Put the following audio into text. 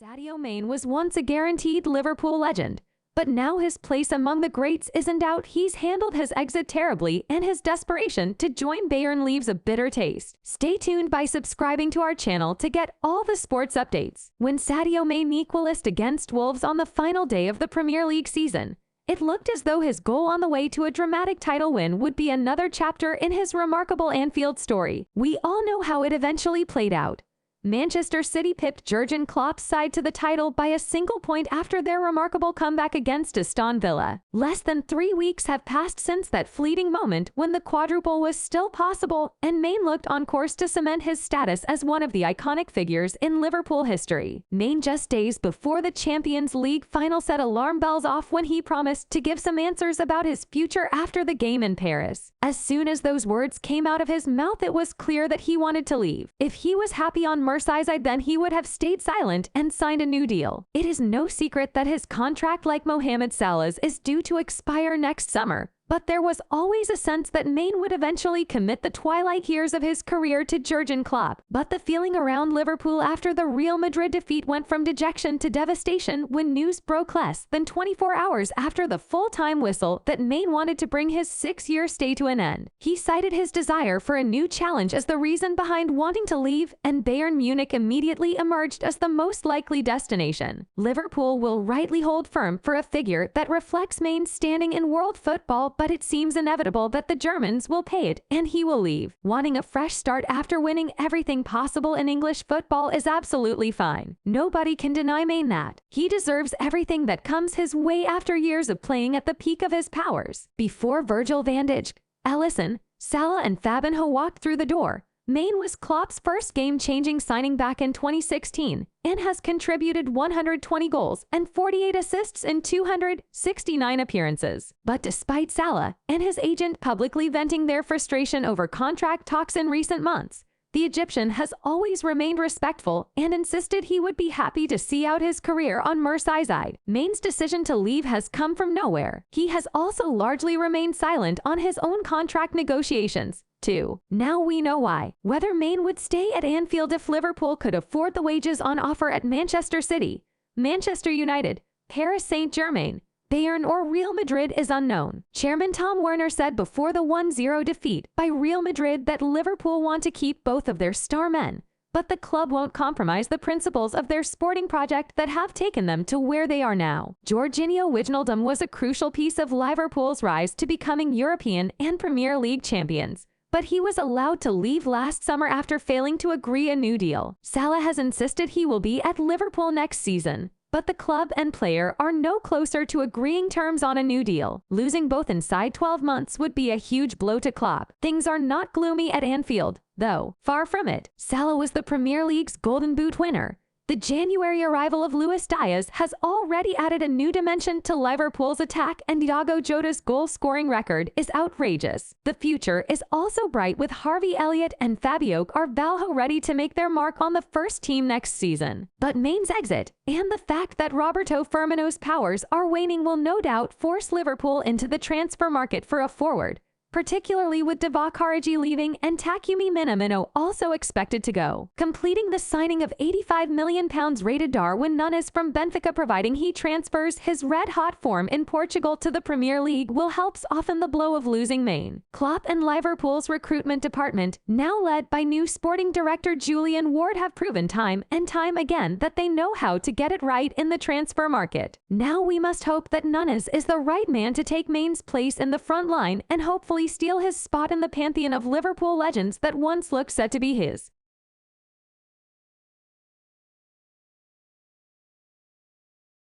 Sadio Mane was once a guaranteed Liverpool legend, but now his place among the greats is in doubt. He's handled his exit terribly, and his desperation to join Bayern leaves a bitter taste. Stay tuned by subscribing to our channel to get all the sports updates. When Sadio Mane equalised against Wolves on the final day of the Premier League season, it looked as though his goal on the way to a dramatic title win would be another chapter in his remarkable Anfield story. We all know how it eventually played out. Manchester City pipped Jurgen Klopp's side to the title by a single point after their remarkable comeback against Aston Villa. Less than 3 weeks have passed since that fleeting moment when the quadruple was still possible, and Mane looked on course to cement his status as one of the iconic figures in Liverpool history. Mane, just days before the Champions League final, set alarm bells off when he promised to give some answers about his future after the game in Paris. As soon as those words came out of his mouth, it was clear that he wanted to leave. If he was happy on Merseyside, then he would have stayed silent and signed a new deal. It is no secret that his contract, like Mohamed Salah's, is due to expire next summer. But there was always a sense that Mane would eventually commit the twilight years of his career to Jurgen Klopp. But the feeling around Liverpool after the Real Madrid defeat went from dejection to devastation when news broke less than 24 hours after the full-time whistle that Mane wanted to bring his 6-year stay to an end. He cited his desire for a new challenge as the reason behind wanting to leave, and Bayern Munich immediately emerged as the most likely destination. Liverpool will rightly hold firm for a figure that reflects Mane's standing in world football, but it seems inevitable that the Germans will pay it and he will leave. Wanting a fresh start after winning everything possible in English football is absolutely fine. Nobody can deny Mane that. He deserves everything that comes his way after years of playing at the peak of his powers. Before Virgil van Dijk, Alisson, Salah and Fabinho walked through the door, Mane was Klopp's first game-changing signing back in 2016 and has contributed 120 goals and 48 assists in 269 appearances. But despite Salah and his agent publicly venting their frustration over contract talks in recent months, the Egyptian has always remained respectful and insisted he would be happy to see out his career on Merseyside. Mane's decision to leave has come from nowhere. He has also largely remained silent on his own contract negotiations, too. Now we know why. Whether Mane would stay at Anfield if Liverpool could afford the wages on offer at Manchester City, Manchester United, Paris Saint-Germain, Bayern or Real Madrid is unknown. Chairman Tom Werner said before the 1-0 defeat by Real Madrid that Liverpool want to keep both of their star men, but the club won't compromise the principles of their sporting project that have taken them to where they are now. Jorginho Wijnaldum was a crucial piece of Liverpool's rise to becoming European and Premier League champions, but he was allowed to leave last summer after failing to agree a new deal. Salah has insisted he will be at Liverpool next season, but the club and player are no closer to agreeing terms on a new deal. Losing both inside 12 months would be a huge blow to Klopp. Things are not gloomy at Anfield, though. Far from it. Salah was the Premier League's Golden Boot winner. The January arrival of Luis Diaz has already added a new dimension to Liverpool's attack, and Diogo Jota's goal-scoring record is outrageous. The future is also bright with Harvey Elliott and Fabio Carvalho ready to make their mark on the first team next season. But Mane's exit, and the fact that Roberto Firmino's powers are waning, will no doubt force Liverpool into the transfer market for a forward, particularly with Divock Origi leaving and Takumi Minamino also expected to go. Completing the signing of £85 million rated Darwin Nunes from Benfica, providing he transfers his red-hot form in Portugal to the Premier League, will help soften the blow of losing Mane. Klopp and Liverpool's recruitment department, now led by new sporting director Julian Ward, have proven time and time again that they know how to get it right in the transfer market. Now we must hope that Nunes is the right man to take Mane's place in the front line and hopefully steal his spot in the pantheon of Liverpool legends that once looked set to be his.